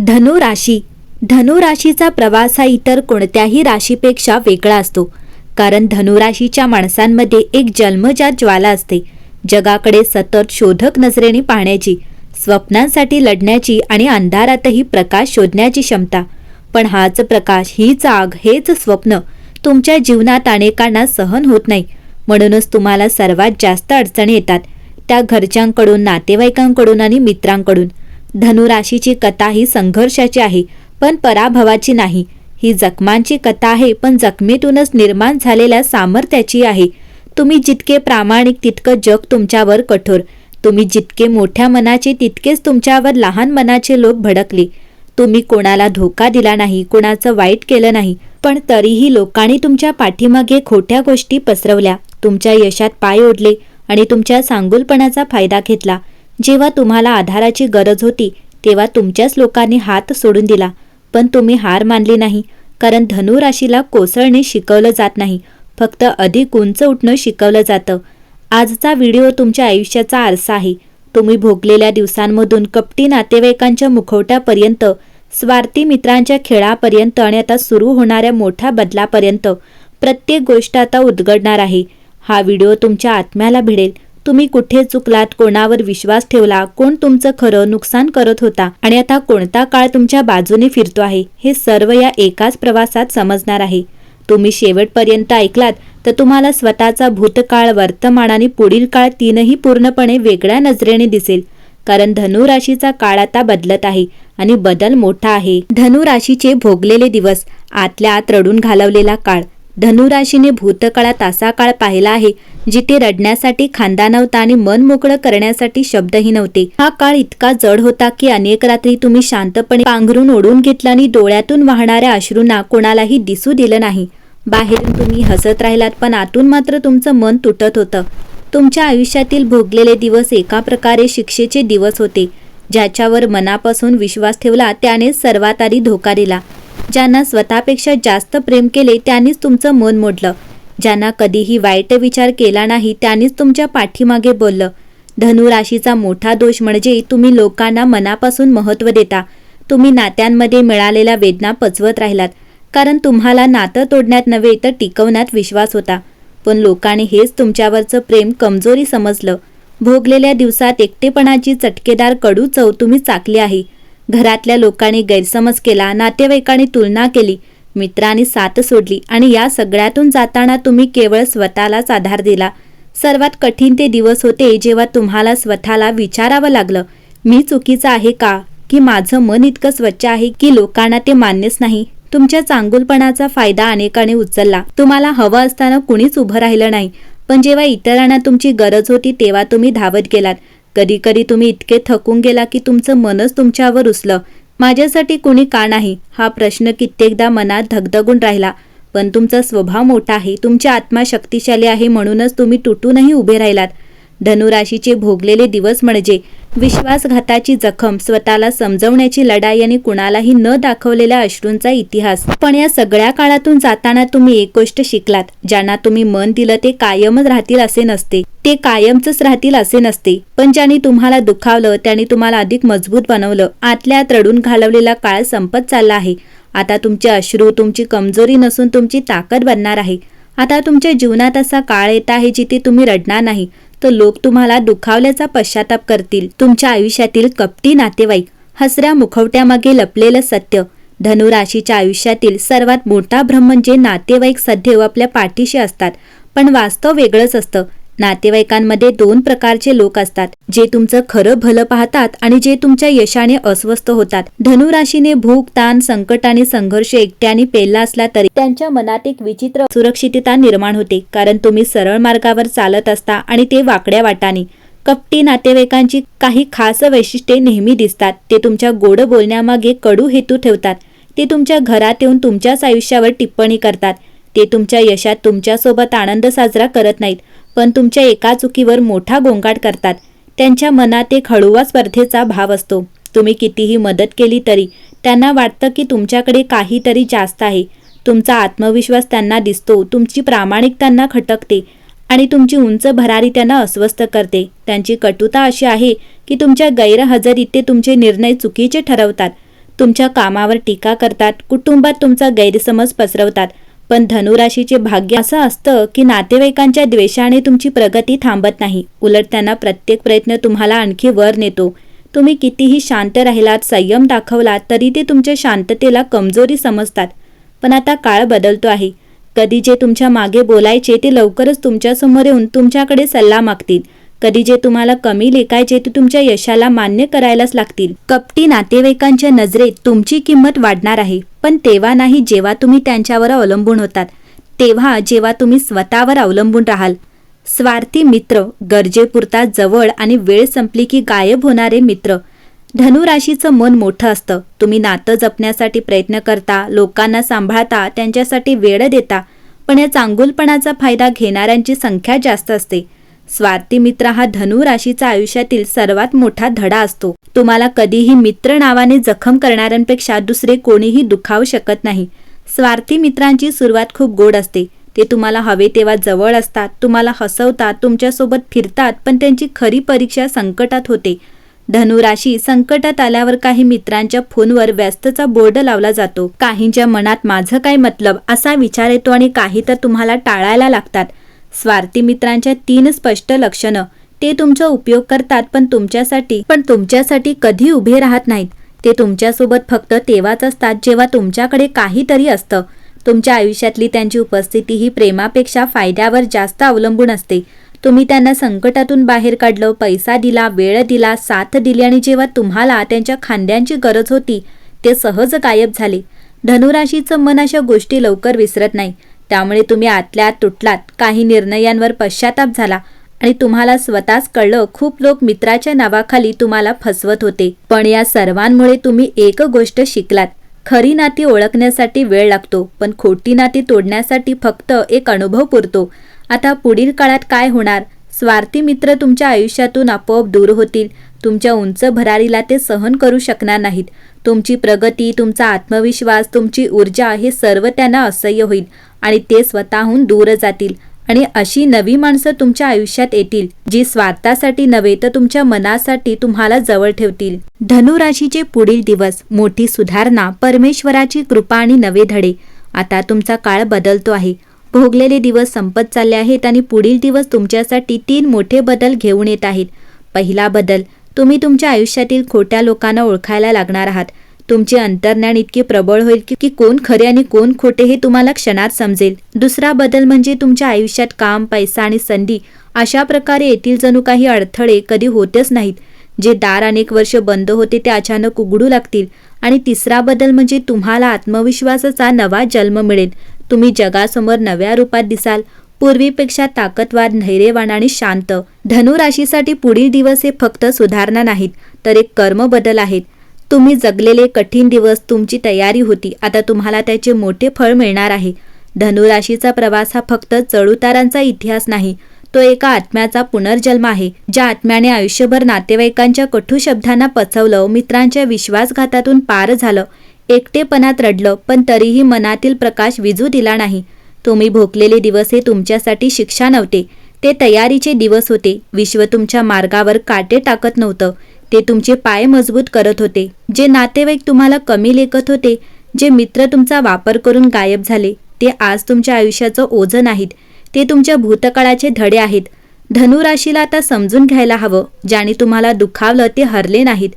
धनु राशी. धनु राशीचा प्रवास हा इतर कोणत्याही राशीपेक्षा वेगळा असतो, कारण धनु राशीच्या माणसांमध्ये एक जन्मजात ज्वाला असते. जगाकडे सतत शोधक नजरेने पाहण्याची, स्वप्नांसाठी लढण्याची आणि अंधारातही प्रकाश शोधण्याची क्षमता. पण हाच प्रकाश, हीच आग, हेच स्वप्न तुमच्या जीवनात अनेकांना सहन होत नाही. म्हणूनच तुम्हाला सर्वात जास्त अडचणी येतात, त्या घरच्यांकडून, नातेवाईकांकडून आणि मित्रांकडून. धनु राशीची कथा ही संघर्षाची आहे, पण पराभवाची नाही. ही जखमांची कथा आहे, पण जखमेतूनच निर्माण झालेल्या सामर्थ्याची आहे. तुम्ही जितके प्रामाणिक तितकं जग तुमच्यावर कठोर. तुम्ही जितके मोठ्या मनाचे तितकेच तुमच्यावर लहान मनाचे लोक भडकले. तुम्ही कोणाला धोका दिला नाही, कोणाचं वाईट केलं नाही, पण तरीही लोकांनी तुमच्या पाठीमागे खोट्या गोष्टी पसरवल्या, तुमच्या यशात पाय ओढले आणि तुमच्या सांगुलपणाचा फायदा घेतला. जेव्हा तुम्हाला आधाराची गरज होती तेव्हा तुमच्याच लोकांनी हात सोडून दिला. पण तुम्ही हार मानली नाही, कारण धनु राशीला कोसळणे शिकवलं जात नाही, फक्त अधिक उंच उठणं शिकवलं जातं. आजचा व्हिडिओ तुमच्या आयुष्याचा आरसा आहे. तुम्ही भोगलेल्या दिवसांमधून कपटी नातेवाईकांच्या मुखवट्यापर्यंत, स्वार्थी मित्रांच्या खेळापर्यंत आणि आता सुरू होणाऱ्या मोठ्या बदलापर्यंत प्रत्येक गोष्ट आता उलगडणार आहे. हा व्हिडिओ तुमच्या आत्म्याला भिडेल. तुम्ही कुठे चुकलात, कोणावर विश्वास ठेवला, कोण तुमचं खरं नुकसान करत होता आणि आता कोणता काळ तुमच्या बाजूने फिरतो आहे, हे सर्व या एकाच प्रवासात समजणार आहे. तुम्ही शेवटपर्यंत ऐकलात तर तुम्हाला स्वतःचा भूतकाळ, वर्तमान आणि पुढील काळ तीनही पूर्णपणे वेगळ्या नजरेने दिसेल. कारण धनु राशीचा काळ आता बदलत आहे आणि बदल मोठा आहे. धनु राशीचे भोगलेले दिवस, आतल्या आत रडून घालवलेला काळ. धनु राशीने भूतकाळात असा काळ पाहिला आहे जिथे रडण्यासाठी खांदा नव्हता आणि मन मोकळं करण्यासाठी शब्दही नव्हते. हा काळ इतका जड होता की अनेक रात्री तुम्ही शांतपणे पांघरून ओढून घेतला आणि डोळ्यातून वाहणाऱ्या अश्रूंना कोणालाही दिसू दिलं नाही. बाहेरून तुम्ही हसत राहिलात, पण आतून मात्र तुमचं मन तुटत होतं. तुमच्या आयुष्यातील भोगलेले दिवस एका प्रकारे शिक्षेचे दिवस होते. ज्याच्यावर मनापासून विश्वास ठेवला त्याने सर्वात आधी धोका दिला. ज्यांना स्वतःपेक्षा जास्त प्रेम केले त्यांनीच तुमचं मन मोडलं. ज्यांना कधीही वाईट विचार केला नाही त्यांनीच तुमच्या पाठीमागे बोललं. धनु राशीचा मोठा दोष म्हणजे तुम्ही लोकांना मनापासून महत्त्व देता. तुम्ही नात्यांमध्ये मिळालेल्या वेदना पचवत राहिलात, कारण तुम्हाला नातं तोडण्यात नव्हे तर टिकवण्यात विश्वास होता. पण लोकांनी हेच तुमच्यावरचं प्रेम कमजोरी समजलं. भोगलेल्या दिवसात एकटेपणाची चटकेदार कडू चव तुम्ही चाखली आहे. घरातल्या लोकांनी गैरसमज केला, नातेवाईकांनी तुलना केली, मित्रांनी साथ सोडली आणि या सगळ्यातून जाताना तुम्ही केवळ स्वतःलाच आधार दिला. सर्वात कठीण ते दिवस होते जेव्हा तुम्हाला स्वतःला विचारावं लागलं, मी चुकीचं आहे का, की माझं मन इतकं स्वच्छ आहे की लोकांना ते मान्यच नाही. तुमच्या चांगुलपणाचा फायदा अनेकांनी उचलला. तुम्हाला हवं असताना कुणीच उभं राहिलं नाही, पण जेव्हा इतरांना तुमची गरज होती तेव्हा तुम्ही धावत गेलात. कधी कधी तुम्ही इतके थकून गेला की तुमचं मनच तुमच्यावर रुसलं. माझ्यासाठी कुणी का नाही, हा प्रश्न कित्येकदा मनात धगधगून राहिला. पण तुमचा स्वभाव मोठा आहे, तुमची आत्मा शक्तिशाली आहे, म्हणूनच तुम्ही तुटूनही उभे राहिलात. धनु राशीचे भोगलेले दिवस म्हणजे विश्वासघाताची जखम, स्वतःला समजवण्याची लढाई आणि कुणालाही न दाखवलेल्या अश्रूंचा इतिहास. पण या सगळ्या काळातून जाताना तुम्ही एक गोष्ट शिकलात, ज्यांना तुम्ही मन दिलं ते कायमच राहतील असे नसते, ते कायमच राहतील असे नसते. पण ज्यांनी तुम्हाला दुखावलं त्यांनी तुम्हाला अधिक मजबूत बनवलं. आतल्यात रडून घालवलेला काळ संपत चालला आहे. आता तुमचे अश्रू तुमची कमजोरी नसून तुमची ताकद बनणार आहे. आता तुमच्या जीवनात असा काळ येत आहे जिथे तुम्ही रडणार नाही, तर लोक तुम्हाला दुखावल्याचा पश्चाताप करतील. तुमच्या आयुष्यातील कपटी नातेवाईक, हसऱ्या मुखवट्यामागे लपलेलं सत्य. धनु राशीच्या आयुष्यातील सर्वात मोठा भ्रम म्हणजे नातेवाईक सदैव आपल्या पाठीशी असतात, पण वास्तव वेगळंच असतं. नातेवाईकांमध्ये दोन प्रकारचे लोक असतात, जे तुमचं खरं भलं पाहतात आणि जे तुमच्या यशाने अस्वस्थ होतात. धनु राशीने भूक, ताण, संकट आणि संघर्ष एकट्याने पेलला असला तरी त्यांच्या मनात एक विचित्र सुरक्षितता निर्माण होते, कारण तुम्ही सरळ मार्गावर चालत असता आणि ते वाकड्या वाटाने. कपटी नातेवाईकांची काही खास वैशिष्ट्ये नेहमी दिसतात. ते तुमच्या गोड बोलण्यामागे कडू हेतू ठेवतात. ते तुमच्या घरात येऊन तुमच्याच आयुष्यावर टिप्पणी करतात. ते तुमच्या यशात तुमच्यासोबत आनंद साजरा करत नाहीत, पण तुमच्या एका चुकीवर मोठा गोंगाट करतात. त्यांच्या मनात एक हळूवा स्पर्धेचा भाव असतो. तुम्ही कितीही मदत केली तरी त्यांना वाटतं की तुमच्याकडे काहीतरी जास्त आहे. तुमचा आत्मविश्वास त्यांना दिसतो, तुमची प्रामाणिकता त्यांना खटकते आणि तुमची उंच भरारी त्यांना अस्वस्थ करते. त्यांची कटुता अशी आहे की तुमच्या गैरहजेरीत ते तुमचे निर्णय चुकीचे ठरवतात. तुमच्या कामावर टीका करतात, कुटुंबात तुमचा गैरसमज पसरवतात. पण धनुराशीचे भाग्य असं असतं की नातेवाईकांच्या द्वेषाने तुमची प्रगती थांबत नाही, उलट त्यांना प्रत्येक प्रयत्न तुम्हाला आणखी वर नेतो. तुम्ही कितीही शांत राहिलात, संयम दाखवलात तरी ते तुमच्या शांततेला कमजोरी समजतात. पण आता काळ बदलतो आहे. कधी जे तुमच्या मागे बोलायचे ते लवकरच तुमच्यासमोर येऊन तुमच्याकडे सल्ला मागतील. कधी जे तुम्हाला कमी लेखायचे ते तुमच्या यशाला मान्य करायलाच लागतील. कपटी नातेवाईकांच्या नजरेत तुमची किंमत वाढणार आहे, पण तेव्हा नाही जेव्हा तुम्ही त्यांच्यावर अवलंबून होतात, तेव्हा जेव्हा तुम्ही स्वतःवर अवलंबून राहाल. स्वार्थी मित्र, गरजेपुरता जवळ आणि वेळ संपली की गायब होणारे मित्र. धनुराशीचं मन मोठं असतं. तुम्ही नातं जपण्यासाठी प्रयत्न करता, लोकांना सांभाळता, त्यांच्यासाठी वेळ देता, पण या चांगुलपणाचा फायदा घेणाऱ्यांची संख्या जास्त असते. स्वार्थी मित्र हा धनुराशीचा आयुष्यातील सर्वात मोठा धडा असतो. तुम्हाला कधीही मित्र नावाने जखम करणाऱ्यांपेक्षा दुसरे कोणीही दुखावू शकत नाही. स्वार्थी मित्रांची सुरुवात खूप गोड असते. ते तुम्हाला हवे तेव्हा जवळ असतात, तुम्हाला हसवतात, तुमच्यासोबत फिरतात, पण त्यांची खरी परीक्षा संकटात होते. धनुराशी संकटात आल्यावर काही मित्रांच्या फोनवर व्यस्तचा बोर्ड लावला जातो. काहींच्या मनात माझं काय मतलब असा विचार येतो आणि काही तर तुम्हाला टाळायला लागतात. स्वार्थी मित्रांच्या 3 स्पष्ट लक्षणं. ते तुमचा उपयोग करतात पण तुमच्यासाठी कधी उभे राहत नाहीत. ते तुमच्यासोबत फक्त तेव्हाच असतात जेव्हा तुमच्याकडे काहीतरी असतं. तुमच्या आयुष्यातली त्यांची उपस्थिती ही प्रेमापेक्षा फायद्यावर जास्त अवलंबून असते. तुम्ही त्यांना संकटातून बाहेर काढलं, पैसा दिला, वेळ दिला, साथ दिली आणि जेव्हा तुम्हाला त्यांच्या खांद्यांची गरज होती ते सहज गायब झाले. धनुराशीचं मन अशा गोष्टी लवकर विसरत नाही. त्यामुळे तुम्ही आतल्या आत तुटलात, काही निर्णयांवर पश्चाताप झाला आणि तुम्हाला स्वतःच कळलं खूप लोक मित्राच्या नावाखाली तुम्हाला फसवत होते. पण या सर्वांमुळे तुम्ही एक गोष्ट शिकलात. खरी नाती ओळखण्यासाठी वेळ लागतो, पण खोटी नाती तोडण्यासाठी फक्त एक अनुभव पुरतो. आता पुढील काळात काय होणार? स्वार्थी मित्र तुमच्या आयुष्यातून आपोआप दूर होतील. तुमच्या उंच भरारीला ते सहन करू शकणार नाहीत. तुमची प्रगती, तुमचा आत्मविश्वास, तुमची ऊर्जा हे सर्व त्यांना असह्य होईल आणि ते स्वतःहून दूर जातील. आणि अशी नवी माणसं तुमच्या आयुष्यात येतील जी स्वार्थासाठी नव्हे तर तुमच्या मनासाठी तुम्हाला जवळ ठेवतील. धनुराशीचे पुढील दिवस. मोठी सुधारणा, परमेश्वराची कृपा आणि नवे धडे. आता तुमचा काळ बदलतो आहे. भोगलेले दिवस संपत चालले आहेत आणि पुढील दिवस तुमच्यासाठी 3 मोठे बदल घेऊन येत आहेत. पहिला बदल, तुम्ही तुमच्या आयुष्यातील खोट्या लोकांना ओळखायला लागणार आहात. तुमचे अंतर्ज्ञान इतके प्रबळ होईल की कोण खरे आणि कोण खोटे हे तुम्हाला क्षणात समजेल. दुसरा बदल म्हणजे तुमच्या आयुष्यात काम, पैसा आणि संधी अशा प्रकारे येतील जणू काही अडथळे कधी होतच नाहीत. जे दार अनेक वर्ष बंद होते ते अचानक उघडू लागतील. आणि तिसरा बदल म्हणजे तुम्हाला आत्मविश्वासाचा नवा जन्म मिळेल. तुम्ही जगासमोर नव्या रूपात दिसाल, पूर्वीपेक्षा ताकदवार, धैर्यवान आणि शांत. धनुराशीसाठी पुढील दिवस हे फक्त सुधारणा नाहीत तर एक कर्म बदल आहेत. तुम्ही जगलेले कठीण दिवस तुमची तयारी होती, आता तुम्हाला त्याचे मोठे फळ मिळणार आहे. धनुराशीचा प्रवास हा फक्त चढउतारांचा इतिहास नाही, तो एका आत्म्याचा पुनर्जन्म आहे. ज्या आत्म्याने आयुष्यभर नातेवाईकांच्या कटू शब्दांना पचवलं, मित्रांच्या विश्वासघातातून पार झालं, एकटेपणात रडलं, पण तरीही मनातील प्रकाश विझू दिला नाही. तुम्ही भोगलेले दिवस हे तुमच्यासाठी शिक्षा नव्हते, ते तयारीचे दिवस होते. विश्व तुमच्या मार्गावर काटे टाकत नव्हतं, ते तुमचे पाय मजबूत करत होते. जे नातेवाईक तुम्हाला कमी लेखत होते, जे मित्र तुमचा वापर करून गायब झाले, ते आज तुमच्या आयुष्याचं ओझं नाहीत, ते तुमच्या भूतकाळाचे धडे आहेत. धनुराशीला आता समजून घ्यायला हवं, ज्याने तुम्हाला दुखावलं ते हरले नाहीत,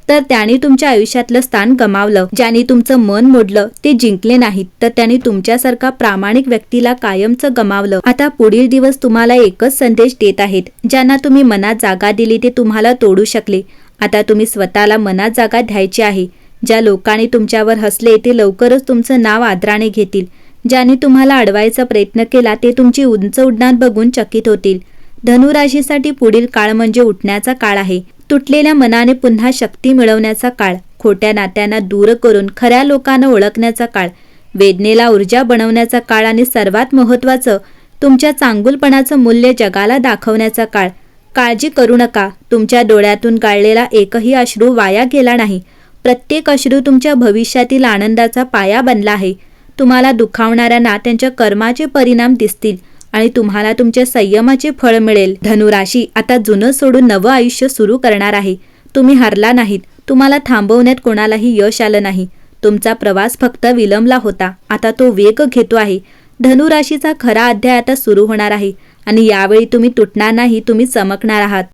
तर त्याने तुमच्या आयुष्यातलं स्थान गमावलं. ज्याने तुमचं मन मोडलं ते जिंकले नाहीत, तर त्याने तुमच्यासारखा प्रामाणिक व्यक्तीला कायमचं गमावलं. आता पुढील दिवस तुम्हाला एकच संदेश देत आहेत. ज्यांना तुम्ही मनात जागा दिली ते तुम्हाला तोडू शकले. आता तुम्ही स्वतःला मनात जागा द्यायची आहे. ज्या लोकांनी तुमच्यावर हसले ते लवकरच तुमचं नाव आदराने घेतील. ज्यांनी तुम्हाला अडवायचा प्रयत्न केला ते तुमची उंच उड्डाण बघून चकित होतील. धनुराशीसाठी पुढील काळ म्हणजे उठण्याचा काळ आहे. तुटलेल्या मनाने पुन्हा शक्ती मिळवण्याचा काळ, खोट्या नात्यांना दूर करून खऱ्या लोकांना ओळखण्याचा काळ, वेदनेला ऊर्जा बनवण्याचा काळ आणि सर्वात महत्त्वाचं, तुमच्या चांगुलपणाचं मूल्य जगाला दाखवण्याचा काळ. काळजी करू नका, तुमच्या डोळ्यातून गाळलेला एकही अश्रू वाया गेला नाही. प्रत्येक अश्रू तुमच्या भविष्यातील आनंदाचा पाया बनला आहे. तुम्हाला दुखावणाऱ्यांना त्यांच्या कर्माचे परिणाम दिसतील आणि तुम्हाला तुमच्या संयमाचे फळ मिळेल. धनुराशी आता जुनं सोडून नवं आयुष्य सुरू करणार आहे. तुम्ही हारला नाहीत. तुम्हाला थांबवण्यात कोणालाही यश आलं नाही. तुमचा प्रवास फक्त विलंबला होता. आता तो वेग घेतो आहे. धनुराशीचा खरा अध्याय आता सुरू होणार आहे आणि यावेळी तुम्ही तुटणार नाही, तुम्ही चमकणार आहात.